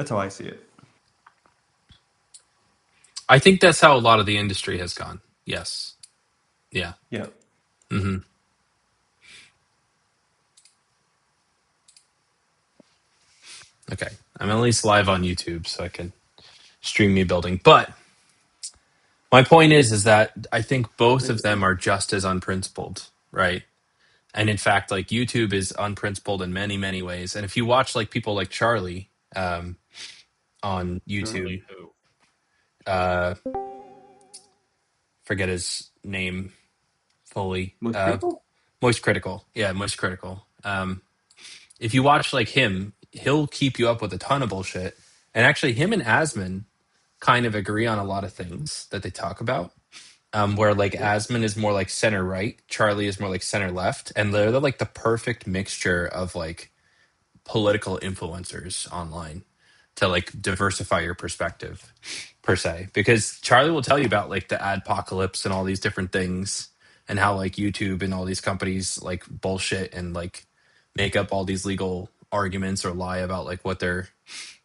That's how I see it. I think that's how a lot of the industry has gone. Yes. Yeah. Yeah. hmm Okay. I'm at least live on YouTube, so I can stream me building. But my point is that I think both of them are just as unprincipled, right? And in fact, like YouTube is unprincipled in many, many ways. And if you watch like people like Charlie on YouTube, Charlie. uh, forget his name fully, Most critical? Moist Critical, yeah, Moist Critical. If you watch like him, he'll keep you up with a ton of bullshit. And actually, him and Asman kind of agree on a lot of things that they talk about. Where like Asman is more like center right, Charlie is more like center left, and they're like the perfect mixture of like political influencers online to like diversify your perspective per se. Because Charlie will tell you about like the adpocalypse and all these different things and how like YouTube and all these companies like bullshit and like make up all these legal arguments or lie about like what they're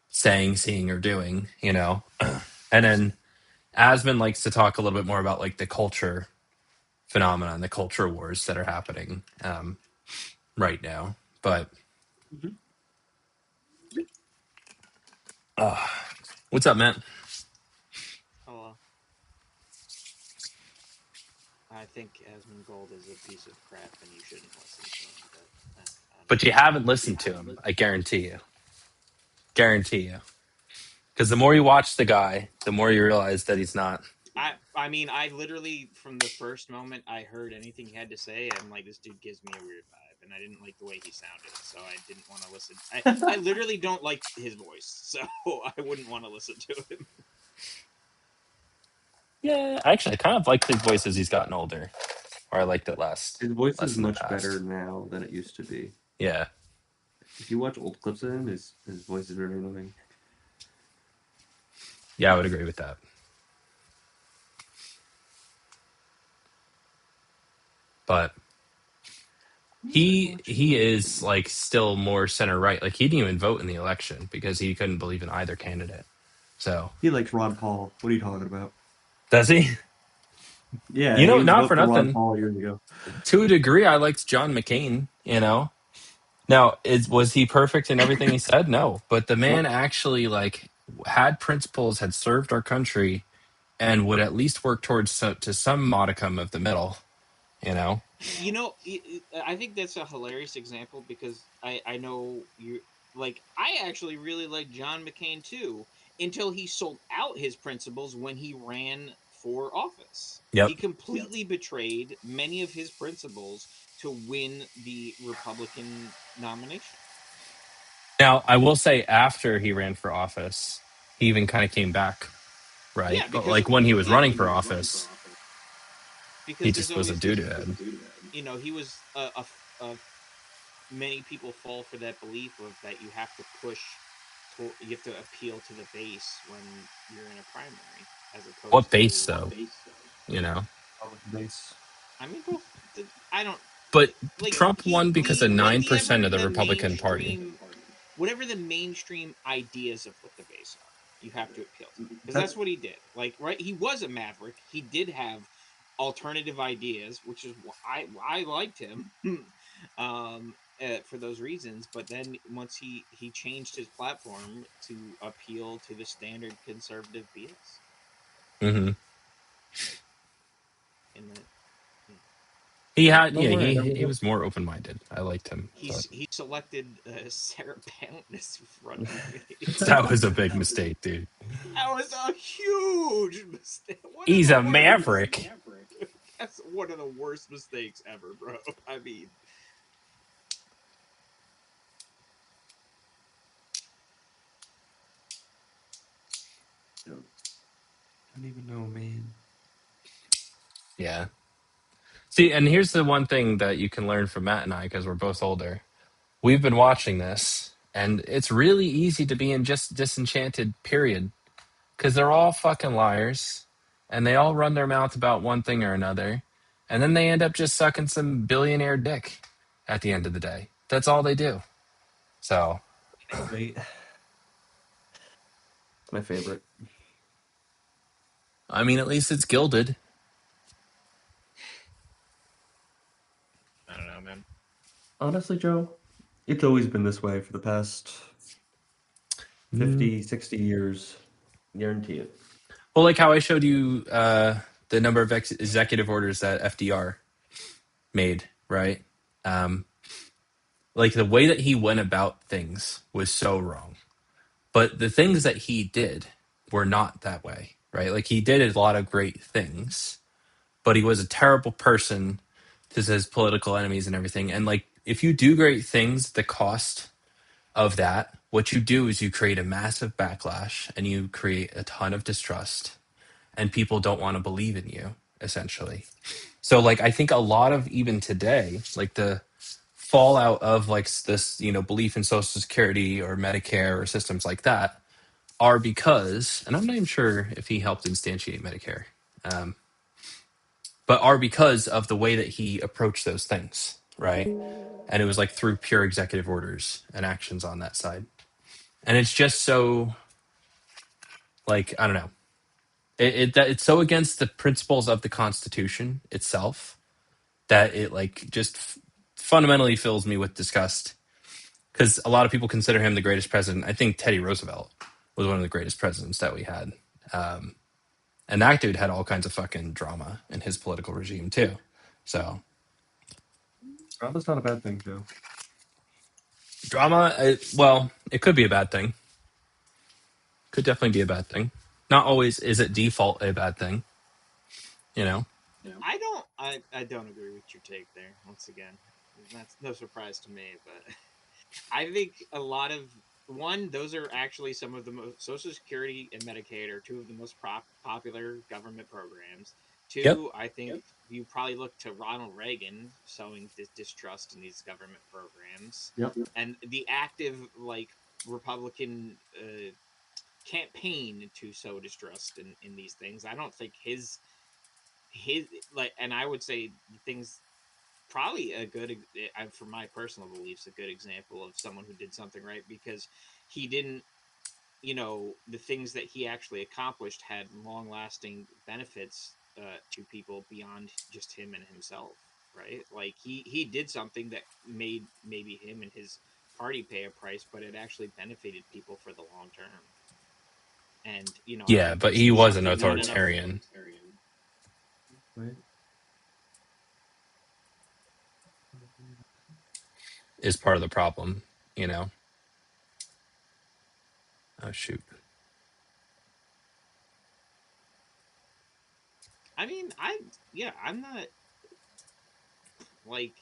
saying, seeing, or doing, you know. And then Asman likes to talk a little bit more about like the culture phenomenon, the culture wars that are happening right now. But Mhm. what's up, Matt? Oh, I think Asmongold is a piece of crap, and you shouldn't listen to him. But I don't But know. you haven't listened to him. I guarantee you. Guarantee you. Because the more you watch the guy, the more you realize that he's not. I mean, I literally from the first moment I heard anything he had to say, I'm like, this dude gives me a weird vibe, and I didn't like the way he sounded, so I didn't want to listen. I literally don't like his voice, so I wouldn't want to listen to him. Yeah, actually, I kind of like his voice as he's gotten older, or I liked it His voice is less in the much better past. now than it used to be. Yeah, If you watch old clips of him, his voice is very annoying. yeah, I would agree with that. But he is like still more center right. Like he didn't even vote in the election because he couldn't believe in either candidate. So He likes Ron Paul. What are you talking about? does he? Yeah, You he know, was not for vote for Ron nothing. Paul years ago. To a degree, I liked John McCain. You know, now, was he perfect in everything he said? No, but the man Nope. actually like had principles, had served our country, and would at least work towards to some modicum of the middle. You know, You know, I think that's a hilarious example because I know you like I actually really like John McCain too until he sold out his principles when he ran for office. yep. He completely betrayed many of his principles to win the Republican nomination. Now, I will say, after he ran for office, he even kind of came back, right? Yeah, But because like when he was yeah, running for office, he because there's just was a always doo doo head. he was a many people fall for that belief of that you have to push you have to appeal to the base when you're in a primary as What opposed base to though? You know, Base. I mean both I don't but like Trump won because of whatever 9% of the the Republican Party. mainstream whatever the mainstream ideas of what the base are you have to appeal to them because That's that's what he did like right he was a maverick he did have alternative ideas which is why I liked him for those reasons but then once he changed his platform to appeal to the standard conservative bs hmm and that He yep. had, No yeah, more. he was more open minded. I liked him, but he selected Sarah Palin as running mate. that was a big mistake, dude. That was a huge mistake. One of He's the a worst. maverick. That's one of the worst mistakes ever, bro. I mean, Don't even know, man. Yeah. See, and here's the one thing that you can learn from Matt and I, because we're both older. We've been watching this, and it's really easy to be in just disenchanted, period. Because they're all fucking liars, and they all run their mouth about one thing or another, and then they end up just sucking some billionaire dick at the end of the day. That's all they do. So, Right. my favorite. I mean, at least it's gilded. I don't know, man. Honestly, Joe, it's always been this way for the past 50, 60 years. Guarantee it. Well, like how I showed you the number of executive orders that FDR made, right? Um, like the way that he went about things was so wrong. But the things that he did were not that way, right? Like he did a lot of great things, but he was a terrible person to his political enemies and everything. And like if you do great things, the cost of that, what you do is you create a massive backlash and you create a ton of distrust and people don't want to believe in you, essentially. So like I think a lot of even today, like the fallout of like this, belief in social security or Medicare or systems like that are because, and I'm not even sure if he helped instantiate Medicare, um, but are because of the way that he approached those things, right? And it was like through pure executive orders and actions on that side. And it's just so, like, I don't know. It's so against the principles of the Constitution itself that it like just fundamentally fills me with disgust. Because a lot of people consider him the greatest president. I think Teddy Roosevelt was one of the greatest presidents that we had. Um, And that dude had all kinds of fucking drama in his political regime too. So Drama's not a bad thing, Joe. drama, it could be a bad thing. Could definitely be a bad thing. Not always is it default a bad thing. You know. I don't agree with your take there. Once again, that's no surprise to me, but I think a lot of those are actually some of the most Social Security and Medicaid are two of the most popular government programs. Yep. Two, I think you probably look to Ronald Reagan sowing distrust in these government programs, Yep. and the active like Republican campaign to sow distrust in these things. I don't think his like, and I would say things probably a good for my personal beliefs a good example of someone who did something right because he didn't the things that he actually accomplished had long lasting benefits to people beyond just him and himself, right? Like he did something that made maybe him and his party pay a price, but it actually benefited people for the long term. And I Yeah, think but that's he was an something not enough. authoritarian. Right. Is part of the problem. You know. Oh shoot. I mean, I'm not like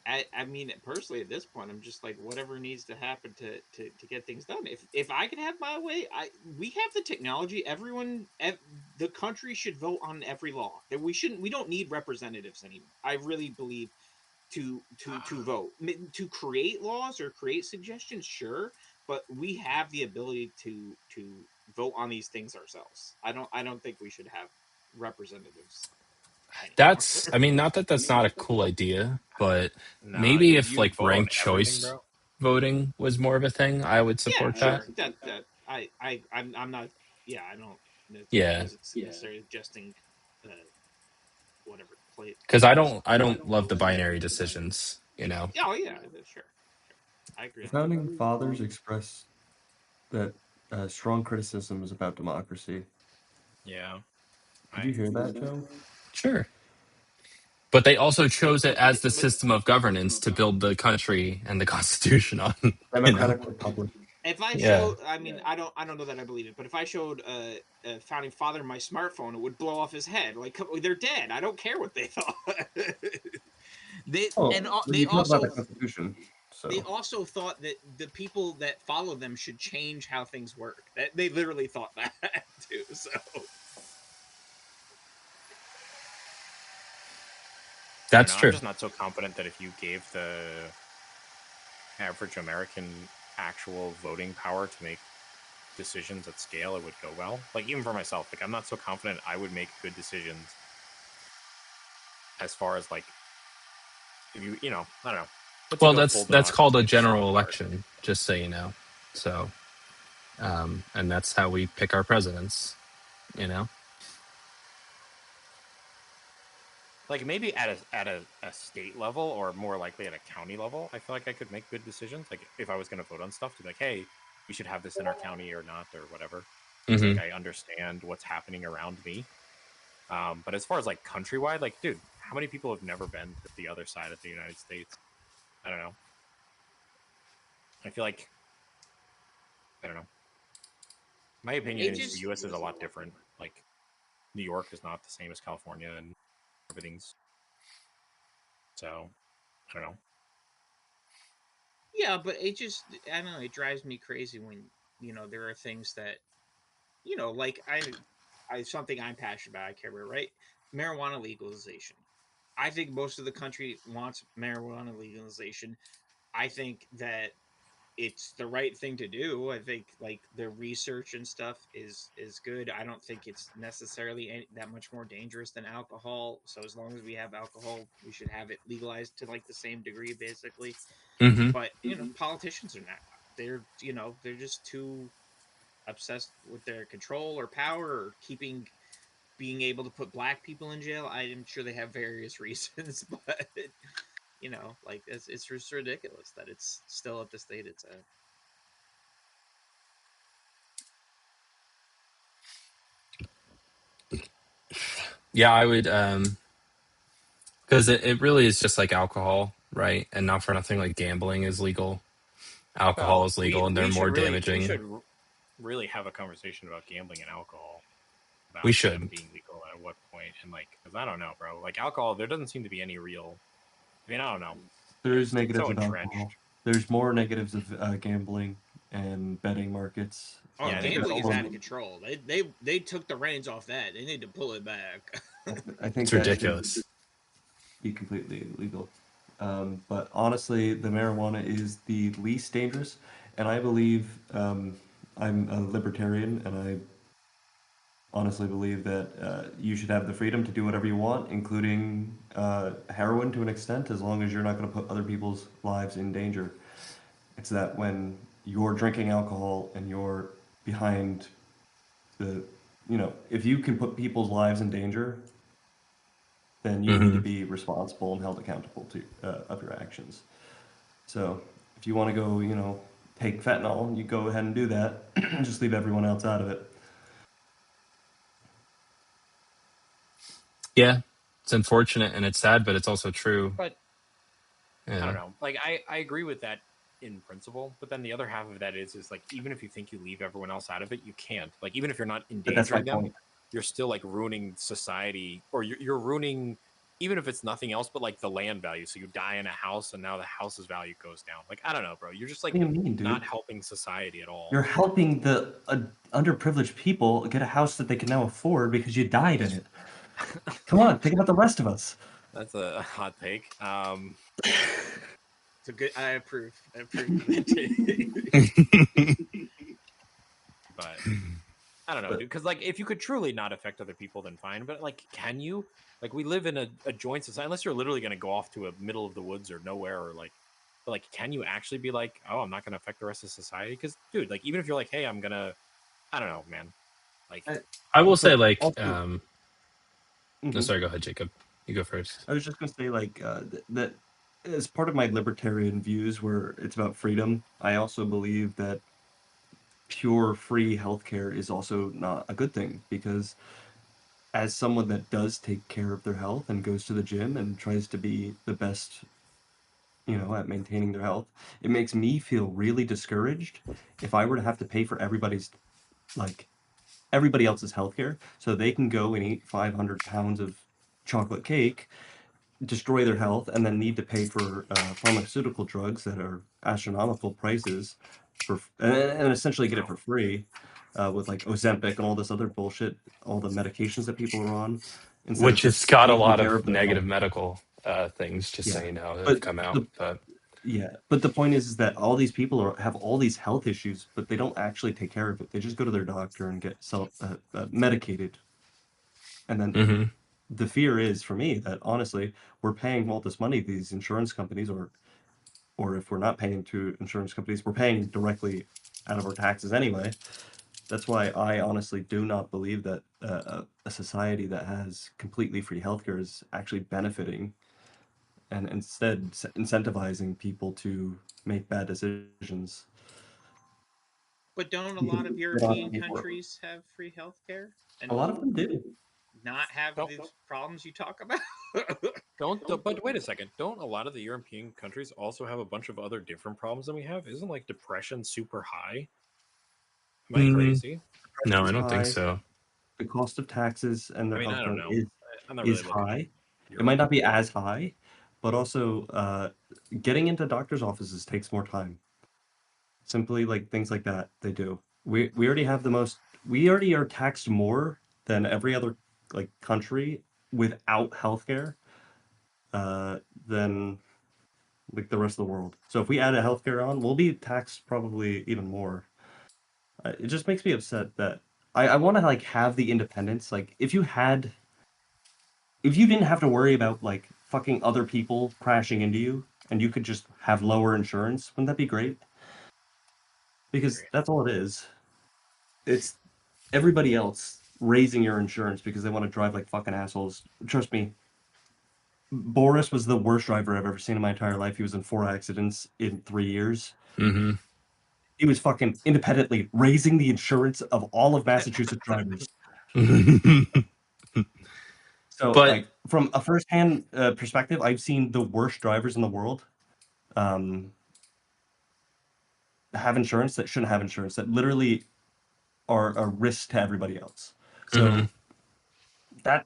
I mean, personally, at this point, I'm just like, whatever needs to happen to get things done. If I could have my way, we have the technology. The country should vote on every law. That we don't need representatives anymore. I really believe to vote to create laws or create suggestions, sure, but we have the ability to vote on these things ourselves. I don't think we should have representatives anymore. I mean, not that that's not a cool idea, but Nah, maybe if you like vote on ranked everything, choice bro. voting was more of a thing, I would Yeah, support that. sure. I'm not. Yeah, I don't. Yeah, Wasn't necessarily suggesting uh, whatever play because place. I don't love the binary decisions. You know. Oh yeah, sure. I agree The on that. founding fathers expressed that strong criticism is about democracy. Yeah, Did I you hear that, Joe? Sure. But they also chose it as the system of governance to build the country and the constitution on, you know? Democratic Republic. If I Yeah. show, I mean, I don't know that I believe it, but if I showed a founding father my smartphone, it would blow off his head. Like they're dead. I don't care what they thought. they Oh, and well, they you talk about the also Constitution, they so also thought that the people that follow them should change how things work. That they literally thought that too. So I don't That's know. I'm true. just not so confident that if you gave the average American actual voting power to make decisions at scale, it would go well. Like even for myself, like I'm not so confident I would make good decisions as far as like if I don't know. Let's say Well, go full that's called a democracy at some general part. election, just so you know. So, And that's how we pick our presidents. You know. Like maybe at a state level or more likely at a county level, I feel like I could make good decisions. Like if I was going to vote on stuff, to be like, hey, we should have this in our county or not or whatever, because Hmm. like I understand what's happening around me. But as far as like countrywide, like dude, how many people have never been to the other side of the United States? I don't know. I feel like I don't know. My opinion It is the just U.S. is a lot different. Like New York is not the same as California, and everything's so I don't know. yeah, but it just I don't know. It drives me crazy when there are things that like I something I'm passionate about. I care about, right? Marijuana legalization. I think most of the country wants marijuana legalization. I think that it's the right thing to do. I think like the research and stuff is good. I don't think it's necessarily that much more dangerous than alcohol. So as long as we have alcohol, we should have it legalized to like the same degree, basically. Hmm. But politicians are not. They're just too obsessed with their control or power or keeping being able to put black people in jail. I'm sure they have various reasons, but like it's just ridiculous that it's still at the state it's at. Yeah, I would. Because it really is just like alcohol, right? And not for nothing, like gambling is legal, alcohol Well, is legal, and they're more we damaging. should really have a conversation about gambling and alcohol, We about them should. being legal at what point, and like, because I don't know, bro. Like alcohol, there doesn't seem to be any real. I mean, I don't know. There's It's negatives so of alcohol. entrenched. There's more negatives of gambling and betting markets. Oh, Yeah, I think there's gambling is Or out of also control. They took the reins off that. They need to pull it back. I It's think that should ridiculous. be completely illegal. But honestly, the marijuana is the least dangerous, and I believe I'm a libertarian, and I honestly believe that you should have the freedom to do whatever you want, including heroin to an extent, as long as you're not going to put other people's lives in danger. It's that when you're drinking alcohol and you're behind the, if you can put people's lives in danger, then you need to Hmm. be responsible and held accountable to of your actions. So if you want to go, take fentanyl, you go ahead and do that. Just leave everyone else out of it. Yeah, it's unfortunate and it's sad, but it's also true. but I don't Yeah, know. Like I agree with that in principle, but then the other half of that is like even if you think you leave everyone else out of it, you can't. Like even if you're not But that's my endangering them, point. you're still like ruining society, or you're ruining even if it's nothing else but like the land value. So you die in a house, and now the house's value goes down. Like I don't know, bro. You're just What like do you mean, not dude? helping society at all. You're helping the underprivileged people get a house that they can now afford because you died in it. Come on, think about the rest of us. That's a hot take. It's a good. I approve. I approve of that take. But I don't know, But dude. Because like, if you could truly not affect other people, then fine. But like, can you? Like, we live in a joint society. Unless you're literally going to go off to a middle of the woods or nowhere, or like, but like, can you actually be like, oh, I'm not going to affect the rest of society? Because, dude, like, even if you're like, hey, I'm gonna, I don't know, man. Like, I, I will say but like, also, no, mhm. sorry, go ahead, Jacob. You go first. I was just gonna say like that as part of my libertarian views, where it's about freedom. I also believe that pure free healthcare is also not a good thing because as someone that does take care of their health and goes to the gym and tries to be the best, at maintaining their health, it makes me feel really discouraged if I were to have to pay for like everybody else's healthcare so they can go and eat 500 pounds of chocolate cake, destroy their health, and then need to pay for pharmaceutical drugs that are astronomical prices and essentially get it for free with like Ozempic and all this other bullshit, all the medications that people are on, instead of Which has just got a taking lot care of of their health. negative medical things, just so Yeah, you know, that have but come out. the But but the point is that all these people have all these health issues, but they don't actually take care of it. They just go to their doctor and get medicated, and then hmm. the fear is for me that honestly we're paying all this money to these insurance companies, or if we're not paying to insurance companies, we're paying directly out of our taxes anyway. That's why I honestly do not believe that a society that has completely free healthcare is actually benefiting and instead incentivizing people to make bad decisions. But don't a Because lot of they don't have to European pay for it. countries have free healthcare A and lot of them do. not have Don't these problems you talk about? but wait a second. Don't a lot of the European countries also have a bunch of other different problems than we have? Isn't like depression super high? Am I Mm, crazy? no, Depression I is don't think high. so. The cost of taxes and I their mean, I don't healthcare know. I'm not is really looking at high. It might Europe. not be as high, but also getting into doctor's offices takes more time. Simply like things like that, they do. We already have the most. We already are taxed more than every other like country without healthcare uh, than like the rest of the world. So if we add a healthcare on, we'll be taxed probably even more. It just makes me upset that I want to like have the independence. Like if you didn't have to worry about like fucking other people crashing into you and you could just have lower insurance, wouldn't that be great? Because that's all it is. It's everybody else raising your insurance because they want to drive like fucking assholes. Trust me, Boris was the worst driver I've ever seen in my entire life. He was in 4 accidents in 3 years. Hmm. He was fucking independently raising the insurance of all of Massachusetts drivers. So, But like, from a firsthand perspective, I've seen the worst drivers in the world um, have insurance that shouldn't have insurance, that literally are a risk to everybody else. mhm. So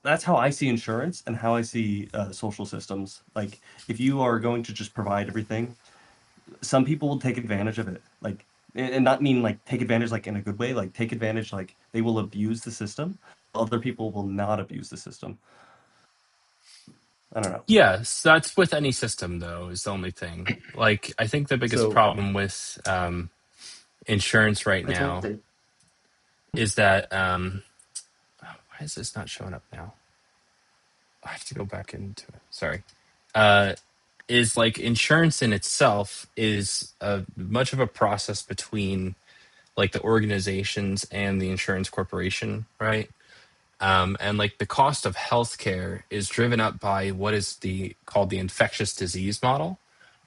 that's how I see insurance and how I see social systems. Like, if you are going to just provide everything, some people will take advantage of it. Like, and not mean like take advantage like in a good way. Like, take advantage like they will abuse the system. Other people will not abuse the system. I don't know. Yes, that's with any system, though, is the only thing. Like, I think the biggest So problem with insurance right I told now you. is that why is this not showing up now? I have to go back into it. Sorry. Uh, is like insurance in itself is a much of a process between like the organizations and the insurance corporation, right? And like the cost of healthcare is driven up by what is the called the infectious disease model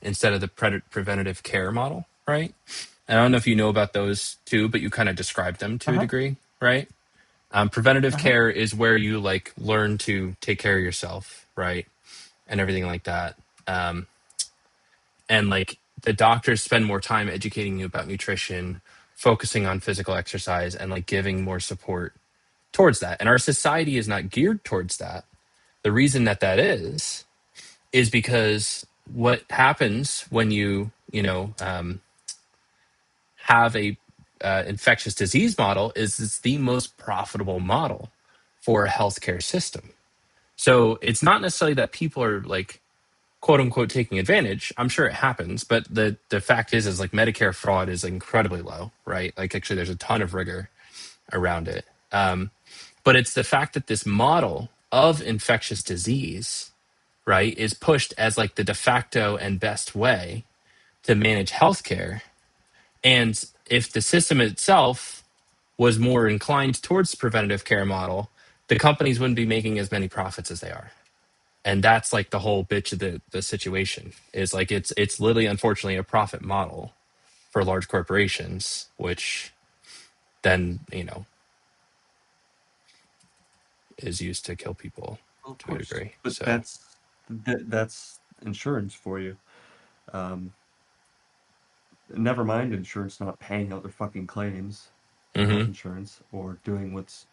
instead of the preventative care model, right? And I don't know if you know about those two, but you kind of described them to a Uh-huh. degree, right? Preventative Uh-huh. care is where you like learn to take care of yourself, right, and everything like that. Um, and like the doctors spend more time educating you about nutrition, focusing on physical exercise, and like giving more support towards that. And our society is not geared towards that. The reason that that is because what happens when you have a infectious disease model is it's the most profitable model for a healthcare system. So it's not necessarily that people are like quote unquote taking advantage. I'm sure it happens, but the fact is like Medicare fraud is incredibly low, right? Like actually there's a ton of rigor around it. But it's the fact that this model of infectious disease, right, is pushed as like the de facto and best way to manage healthcare. And if the system itself was more inclined towards the preventative care model, the companies wouldn't be making as many profits as they are. And that's like the whole bitch of the situation is like it's literally unfortunately a profit model for large corporations, which then is used to kill people Well, of to a course. degree. But So that's insurance for you. Um, Never mind insurance not paying out their fucking claims for health hmm insurance or doing what's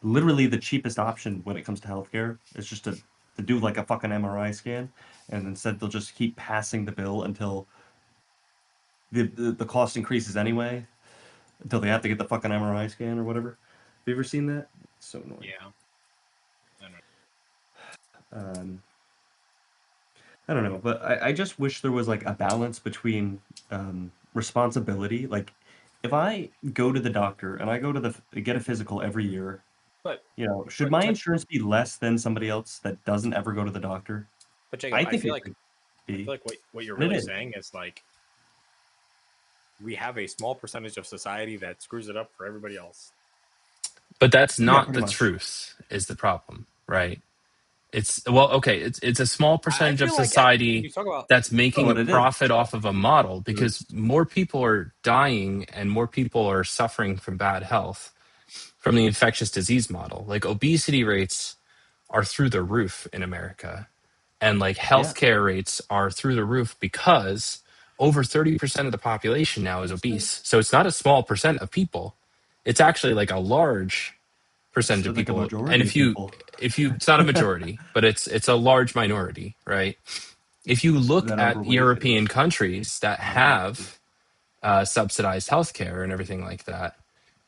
literally the cheapest option when it comes to healthcare. It's just to do like a fucking MRI scan, and instead they'll just keep passing the bill until the cost increases anyway, until they have to get the fucking MRI scan or whatever. Have you ever seen that? It's so annoying. Yeah. I don't know. Um, I don't know, but I just wish there was like a balance between responsibility. Like, if I go to the doctor and I go to get a physical every year, But should but my but insurance be less than somebody else that doesn't ever go to the doctor? but Jacob, I think it should I feel be, like what you're and it really is. saying is like we have a small percentage of society that screws it up for everybody else. But that's Yeah, not pretty the much. truth, is the problem, right? It's well, okay, it's a small I percentage of feel like when society you talk about that's Oh, making a but it is, profit Joe. off of a model, because There's, more people are dying and more people are suffering from bad health from the infectious disease model. Like obesity rates are through the roof in America, and like yeah, healthcare rates are through the roof because over 30% of the population now is it's still, obese. So it's not a small percent of people. It's actually like a large it's percentage still of like a people. And majority of if you people it's not a majority, but it's a large minority, right? If you look that are at overweight and European countries that unhealthy. have subsidized healthcare and everything like that,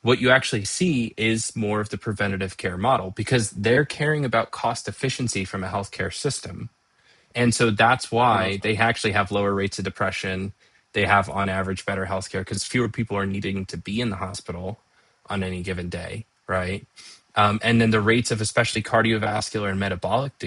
what you actually see is more of the preventative care model because they're caring about cost efficiency from a healthcare system. And so that's But why also, they actually have lower rates of depression. They have, on average, better healthcare because fewer people are needing to be in the hospital on any given day, right? And then the rates of especially cardiovascular and metabolic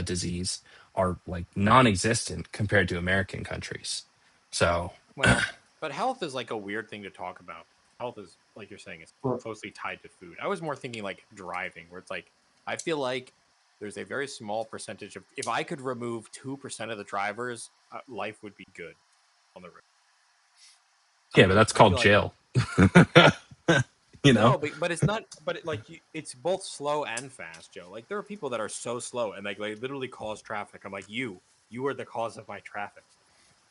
disease are like non-existent compared to American countries. So, well, but health is like a weird thing to talk about. Health is like you're saying, it's well, closely tied to food. I was more thinking like driving, where it's like I feel like there's a very small percentage of if I could remove 2% of the drivers, life would be good on the road. I yeah, don't but know. that's I called feel like jail. you know? no, but it's not. But it's both slow and fast, Joe. Like there are people that are so slow and like they literally cause traffic. I'm like you are the cause of my traffic.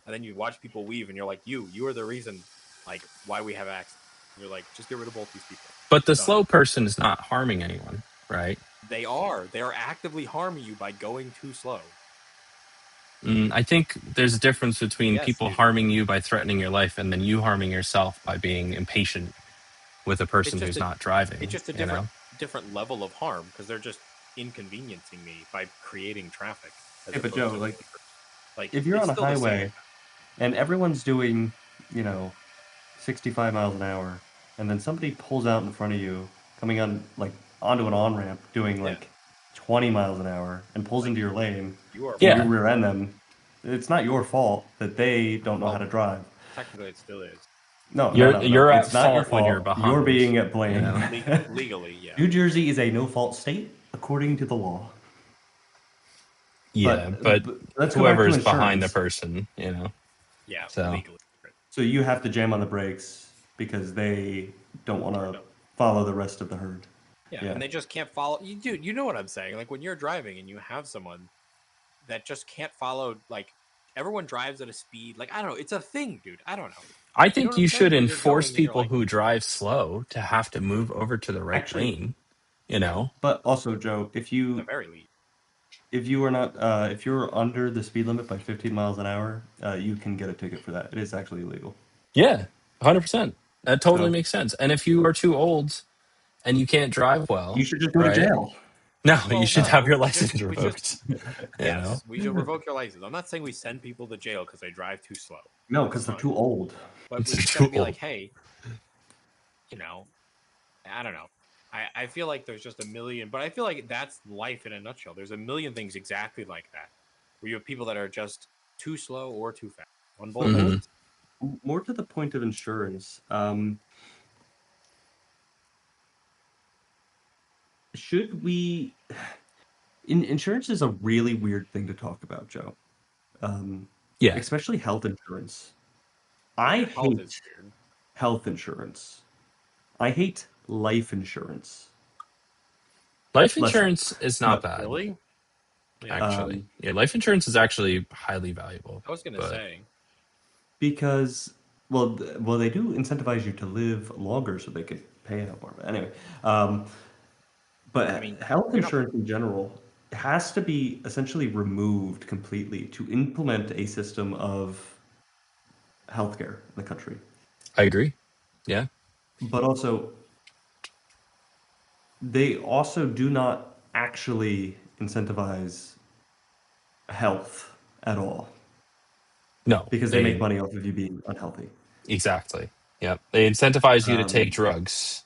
And then you watch people weave, and you're like you are the reason like why we have accidents. And you're like just get rid of both these people. But the Done. slow person is not harming anyone, right? They are actively harming you by going too slow. I think there's a difference between Yes, people dude. harming you by threatening your life and then you harming yourself by being impatient with a It's person just who's a not it's driving, just a you know? different level of harm because they're just inconveniencing me by creating traffic as hey, but opposed Joe, to the like other person. Like if you're it's on a still the same. highway and everyone's doing, you know, 65 miles an hour, and then somebody pulls out in front of you, coming on like onto an on ramp, doing Yeah. like 20 miles an hour, and pulls Like into your lane, you are and you Yeah. fine. rear end them. It's not your fault that they don't know how Well, to drive. technically it still is. No, no, You're no, no. you're at It's not your fault when you're fault. You're behind, being at you blame. know? Legally, yeah. New Jersey is a no-fault state according to the law. Yeah, But, but but let's go back whoever to is behind the insurance. person, you know? Yeah, So, legally. So you have to jam on the brakes because they don't want Or to no. follow the rest of the herd. Yeah, Yeah. and they just can't follow you dude, you know what I'm saying. Like when you're driving and you have someone that just can't follow like everyone drives at a speed. Like I don't know, it's a thing, dude. I don't know. I You know think what I'm you saying? should Where you're enforce going and you're people like, who drive slow to have to move over to the right Actually, lane, you know? but also, Joe, if the you very least. if you are not if you're under the speed limit by 15 miles an hour, you can get a ticket for that. It is actually illegal. Yeah, 100%. That totally So makes sense. And if you are too old and you can't drive you well, should just go to right? jail. No, you Well, should have no, your license we just revoked, you know? yes, we should revoke your license. I'm not saying we send people to jail because they drive too slow. No, That's because they're fine. too old. But we It's just got to too be like, old. hey, you know, I don't know. I feel like there's just a million, but I feel like that's life in a nutshell. There's a million things exactly like that, where you have people that are just too slow or too fast on both But more Hmm. ends. more to the point of insurance. Should we? Insurance is a really weird thing to talk about, Joe. Um, Yeah. Especially health insurance. I Yeah, health is hate weird. health insurance. I hate life insurance. Life Less so. insurance is not But bad, Really? Yeah, actually. um, Yeah, life insurance is actually highly valuable. I was gonna But say. because well, they do incentivize you to live longer so they could pay out more. But anyway, um, I but mean, health you're not. insurance in general has to be essentially removed completely to implement a system of healthcare in the country. I agree. Yeah. But also, they also do not actually incentivize health at all No, because they make they money off of you being unhealthy. exactly. Yeah. They incentivize you to take Um, drugs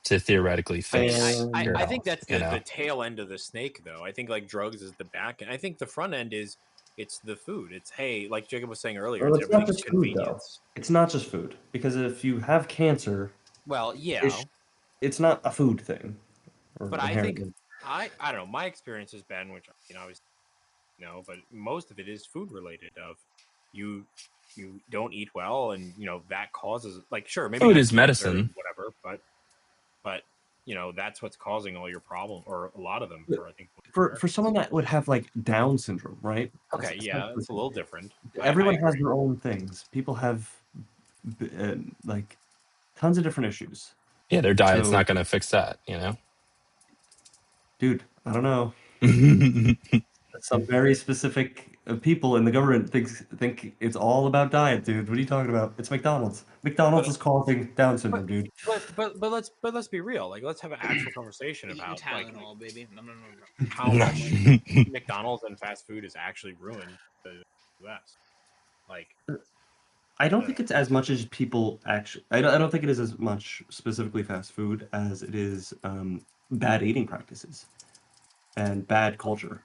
to theoretically I mean, I, fix I your I think health, that's you the know? tail end of the snake, though. I think like drugs is the back end. I think the front end is It's the food. It's, hey, like Jacob was saying earlier, Well, it's it's not everything's just food, though. convenience. It's not just food, because if you have cancer, Well, yeah, it's not a food thing, but or I think inherently. I don't know. My experience has been, which obviously but most of it is food related. Of you you don't eat well, and that causes, like, sure, maybe Food not is cancer medicine. and whatever, but that's what's causing all your problem, or a lot of them, But for I think most for Americans. someone that would have like Down syndrome, right? Okay, yeah, Essentially, it's a little different. I everyone has agree. their own things. People have like tons of different issues. Yeah, their diet's So, not going to fix that, dude, I don't know. Some very specific people in the government think it's all about diet, dude. What are you talking about? It's McDonald's. McDonald's But is causing Down but syndrome, dude. but let's be real. Like, let's have an actual conversation Eating about, like, Tylenol, baby. No. how much McDonald's and fast food has actually ruined the U.S. Like, I I don't don't think know. it's as much as people actually. I don't think it is as much specifically fast food as it is bad eating practices and bad culture.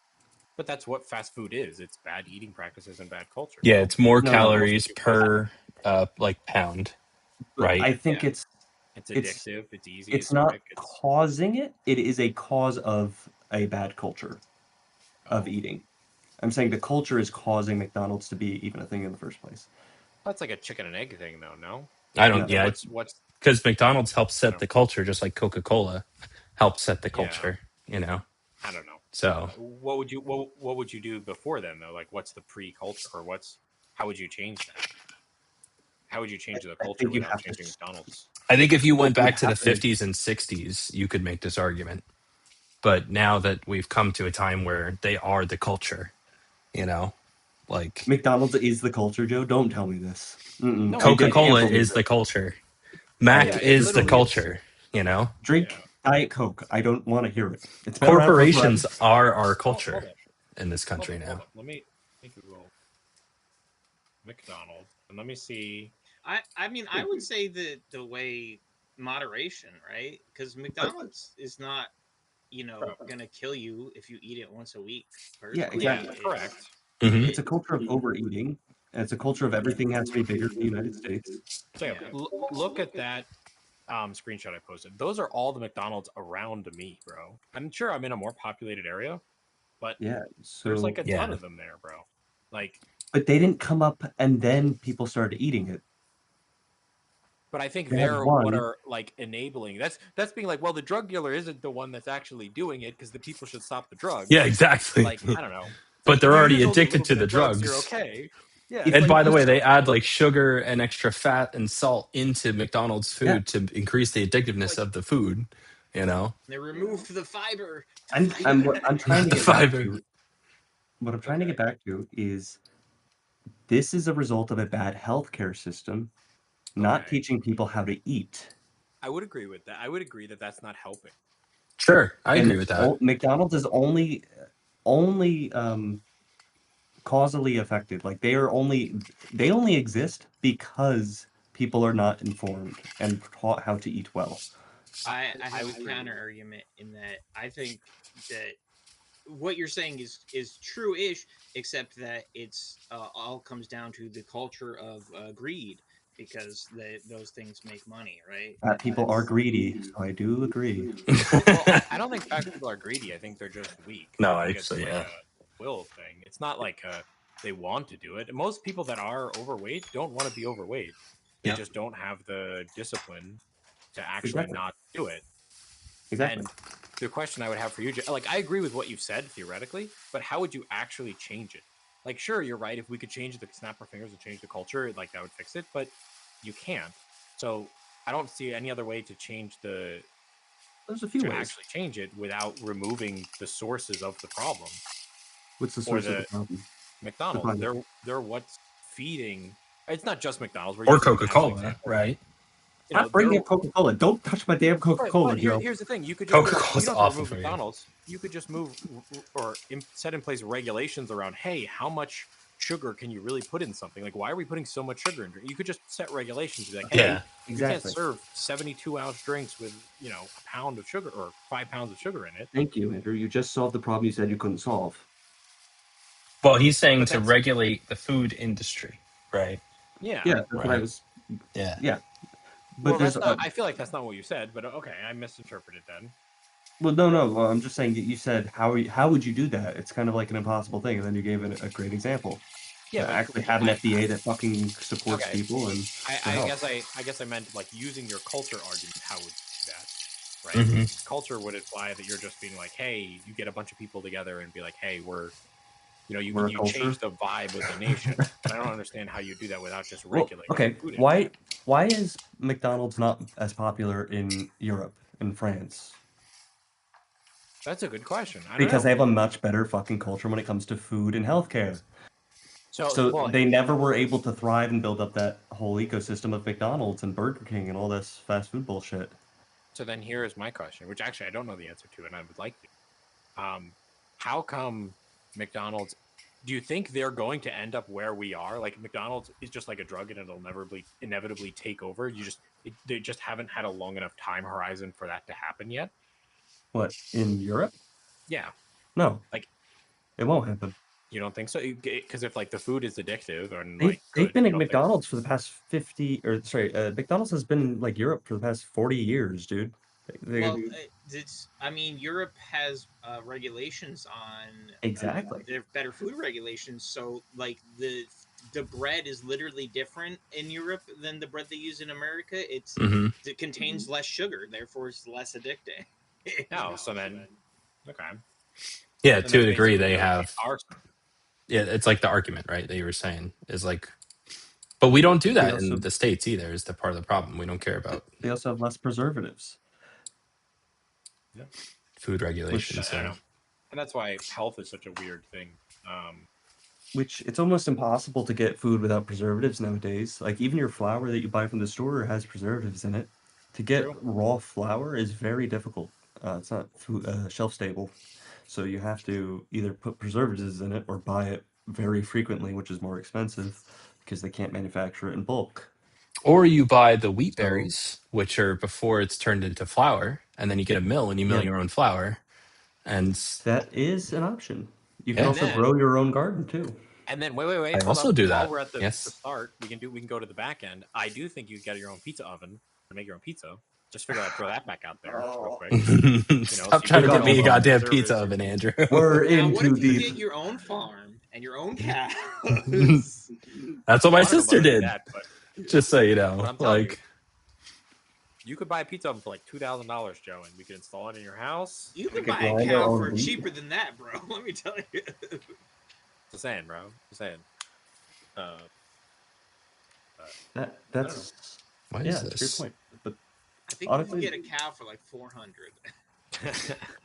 But that's what fast food is. It's bad eating practices and bad culture. Yeah, it's more No, no, no. Most calories two places. per like pound, But right? I think Yeah, it's it's it's addictive. It's easy. it's It's not quick. It's causing it. It is a cause of a bad culture of oh, eating. I'm saying the culture is causing McDonald's to be even a thing in the first place. that's like a chicken and egg thing, though. No, I No. don't. like Yeah, what's because McDonald's helps I set don't the culture, just like Coca-Cola helps set the yeah, culture. I don't know. So What would you do before then, though? Like, what's the pre-culture, or how would you change that? How would you change the I culture think you without have to. changing McDonald's? I think if you Well, went you would back to the have to. 50s and 60s, you could make this argument. But now that we've come to a time where they are the culture, you know, like McDonald's is the culture, Joe. Don't tell me this. Mm-mm. No, I can't Coca-Cola believe is it. the culture. I Mac yeah, it is the literally is. culture. drink Yeah. Diet Coke. I don't want to hear it. It's been around for forever. Corporations are our Hold culture up, in this country hold now. up. Let me Google McDonald's and let me see. I mean, I would say the way moderation, right? Because But McDonald's is not, Bro, gonna kill you if you eat it once a week. yeah, Personally, yeah, exactly. correct. Hmm. It's a culture of overeating, and it's a culture of everything has to be bigger in the United States. So yeah, yeah. look at that screenshot I posted. Those are all the McDonald's around me, bro. I'm sure I'm in a more populated area, but Yeah. there's like So, a ton Yeah. of them there, bro. Like, but they didn't come up and then people started eating it. but I think They had they're what one. are like enabling. That's being like, well, the drug dealer isn't the one that's actually doing it because the people should stop the Yeah, drugs. exactly. Like, I don't know. It's But like they're you already use only a addicted little to bit the of drugs, you're drugs. okay. Yeah, it's If And like by the you way, I they don't know. add like sugar and extra fat and salt into McDonald's yeah, food to increase the addictiveness Like of the food, you know? they removed the fiber to I'm fight what I'm trying to The get back fiber. to. What I'm trying to Okay, get back to is this is a result of a bad healthcare system, not okay. teaching people how to eat. I would agree with that. I would agree that that's not helping. Sure, I agree And with that. McDonald's is only causally affected. Like they only exist because people are not informed and taught how to eat well. I I have a agree. counter argument in that I think that what you're saying is true-ish, except that it's all comes down to the culture of greed because those things make money, right? That people are That's greedy, so I do agree. Well, I don't think fat people are greedy. I think they're just weak. No, I think it's actually, like yeah. a will thing. It's not like they want to do it. Most people that are overweight don't want to be overweight. They Yep. just don't have the discipline to actually Exactly. not do it. Exactly. And the question I would have for you, like, I agree with what you've said theoretically, but how would you actually change it? Like, sure, you're right. If we could change the snap our fingers and change the culture, like, that would fix it. But you can't. So I don't see any other way to change There's a few to ways. actually change it without removing the sources of the problem, What's the or source of the the problem? McDonald's. Define it. They're what's feeding. It's not just McDonald's. We're Or using them as an Coca-Cola, example. right? I'm They're bringing up Coca-Cola. Don't touch my damn but Coca-Cola, Joe. here's the thing: you could just move. You Coca-Cola's don't have to awful remove for you. McDonald's. You could just move set in place regulations around. Hey, how much sugar can you really put in something? Like, why are we putting so much sugar in drink? You could just set regulations. Be like, hey, Yeah. you can't Exactly. serve 72-ounce drinks with a pound of sugar or 5 pounds of sugar in it. Thank you, Andrew. You just solved the problem you said you couldn't solve. Well, he's saying But to that's regulate the food industry, right? yeah. Yeah, that's what I Right. was. Yeah. Yeah, but Well, there's that's not. a. I feel like that's not what you said, but okay, I misinterpreted then. Well, no, no. Well, I'm just saying that you said how would you do that? It's kind of like an impossible thing, and then you gave a great example. Yeah, To but actually have an FDA that fucking supports okay. people and their I health. guess I guess I meant like using your culture argument. How would you do that? Right? Hmm. Culture would imply that you're just being like, hey, you get a bunch of people together and be like, hey, we're We're a you change culture. the vibe of the nation. But I don't understand how you do that without just Well, regulating the okay. food industry. Why is McDonald's not as popular in Europe and France? That's a good question. I don't Because know. they have a much better fucking culture when it comes to food and healthcare. So, So well, they never were able to thrive and build up that whole ecosystem of McDonald's and Burger King and all this fast food bullshit. so then here is my question, which actually I don't know the answer to, and I would like to. How come McDonald's? Do you think they're going to end up where we are? Like McDonald's is just like a drug, and it'll never be inevitably take over. They just haven't had a long enough time horizon for that to happen yet. What, in Europe? Yeah, No, like it won't happen. you don't think so? Because if like the food is addictive and They've like they've good, been you at don't think? McDonald's for the past 50 or sorry, McDonald's has been in like Europe for the past 40 years, dude. Well, They- it's. I mean, Europe has regulations on exactly. their better food regulations. So, like the bread is literally different in Europe than the bread they use in America. Hmm. It contains less sugar, therefore it's less addicting. No, so then okay, Yeah, then to a that's degree, basically they like have. our Yeah, it's like the argument, right, that you were saying is like, but we don't do They that in also the States either. Is the part of the problem? We don't care about they also have less preservatives, yeah. food which regulations. I don't So, know, and that's why health is such a weird thing. Um, which it's almost impossible to get food without preservatives nowadays. Like even your flour that you buy from the store has preservatives in it. To get True. raw flour is very difficult. It's not food, shelf stable, so you have to either put preservatives in it or buy it very frequently, which is more expensive because they can't manufacture it in bulk. or you buy the wheat So berries, which are before it's turned into flour, and then you get a mill and you mill yeah, your own flour. And that is an option. You can yeah, and also then grow your own garden too. wait, I hold also up. do While that. we're at the Yes. start, we can go to the back end. I do think you get your own pizza oven to make your own pizza. Just figure out throw that back out there real Oh, quick. So Stop you trying we to can get got get me off a all the on. goddamn pizza preservatives. oven, Andrew. We're Now, in what too if you deep. get your own farm and your own cows? That's what Well, my I don't know about sister any of did. that, Just so you but know, I'm telling you, like you could buy a pizza oven for like $2,000, Joe, and we could install it in your house. You We can could buy a grind our cow own for wheat. cheaper than that, bro. Let me tell you. Just saying, bro. Just saying. Uh, I don't know. That's what yeah, is that's a great this? point. But I think you can honestly, get a cow for like 400.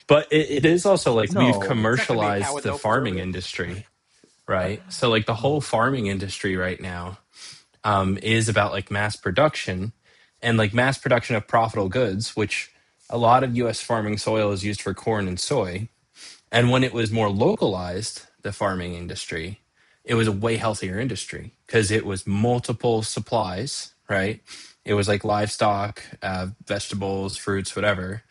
But it is also like we've no. It's not going to be a cow commercialized with the no farming preservatives. industry, right? So like the whole farming industry right now is about like mass production and like mass production of profitable goods, which a lot of U.S. farming soil is used for corn and soy. And when it was more localized, the farming industry, it was a way healthier industry because it was multiple supplies, right? It was like livestock, vegetables, fruits, whatever.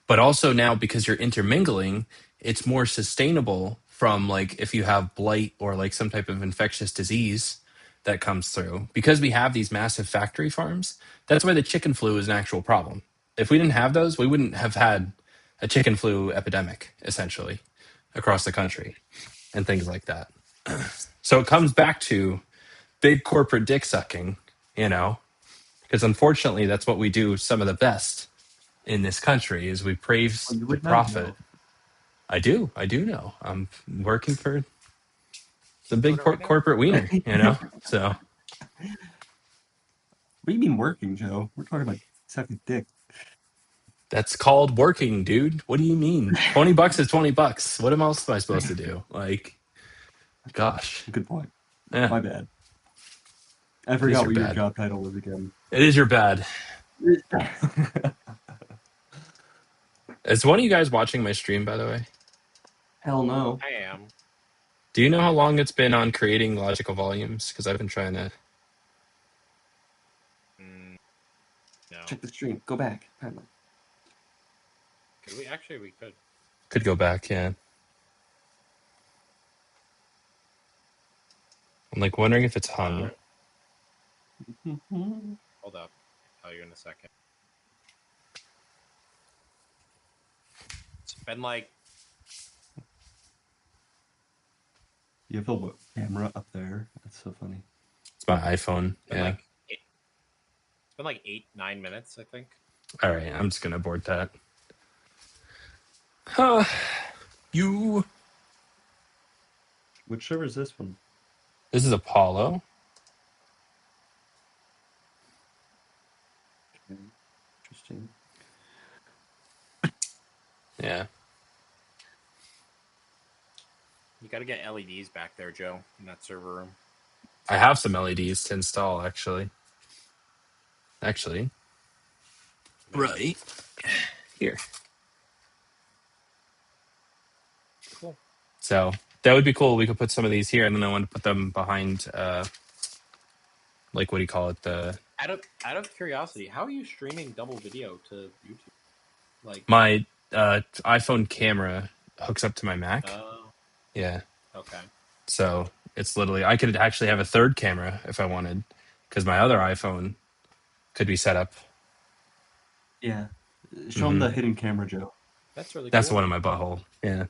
But also now because you're intermingling, it's more sustainable from like if you have blight or like some type of infectious disease that comes through. Because we have these massive factory farms, that's why the chicken flu is an actual problem. If we didn't have those, we wouldn't have had a chicken flu epidemic essentially across the country and things like that. So it comes back to big corporate dick sucking, you know, because unfortunately that's what we do some of the best in this country is we Well, praise you the would know, profit. Joe. I do know. I'm working for the You doing big it right now? corporate wiener, you know. So What do you mean working, Joe? We're talking about sucking dick. that's called working, dude. What do you mean? $20 is $20. What else am I supposed to do? Like, gosh, Good point. yeah, My bad. I it is forgot your what your bad. job title was again. It is your bad. Is one of you guys watching my stream, by the way? Hell no. I am. Do you know how long it's been on creating logical volumes? Because I've been trying to. Mm, no. Check the stream. Go back. Timeline. Could we? Actually, we could. Could go back, yeah. I'm like wondering if it's hung. Hold up. I'll tell you in a second. It's been like You have a camera up there. That's so funny. It's my iPhone. it's been Yeah. like it's been like 8-9 minutes, I think. All right. I'm just gonna abort that. You. Which server is this one? This is Apollo. Okay. Interesting. Yeah. You got to get LEDs back there, Joe, in that server room. I have some LEDs to install actually. Amazing. Right here. Cool. So that would be cool. We could put some of these here, and then I want to put them behind, like what do you call it? The Out of curiosity, how are you streaming double video to YouTube? Like, my iPhone camera hooks up to my Mac. oh, Yeah. okay. So it's literally I could actually have a third camera if I wanted, because my other iPhone could be set up. Yeah. Show him Hmm. the hidden camera, Joe. That's really That's the cool. one in my butthole. Yeah.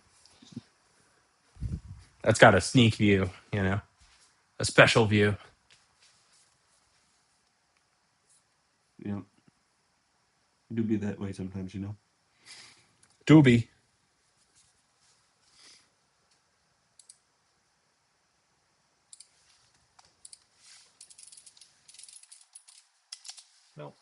That's got a sneak view. A special view. Yeah. You do be that way sometimes, you know. Doobie. No.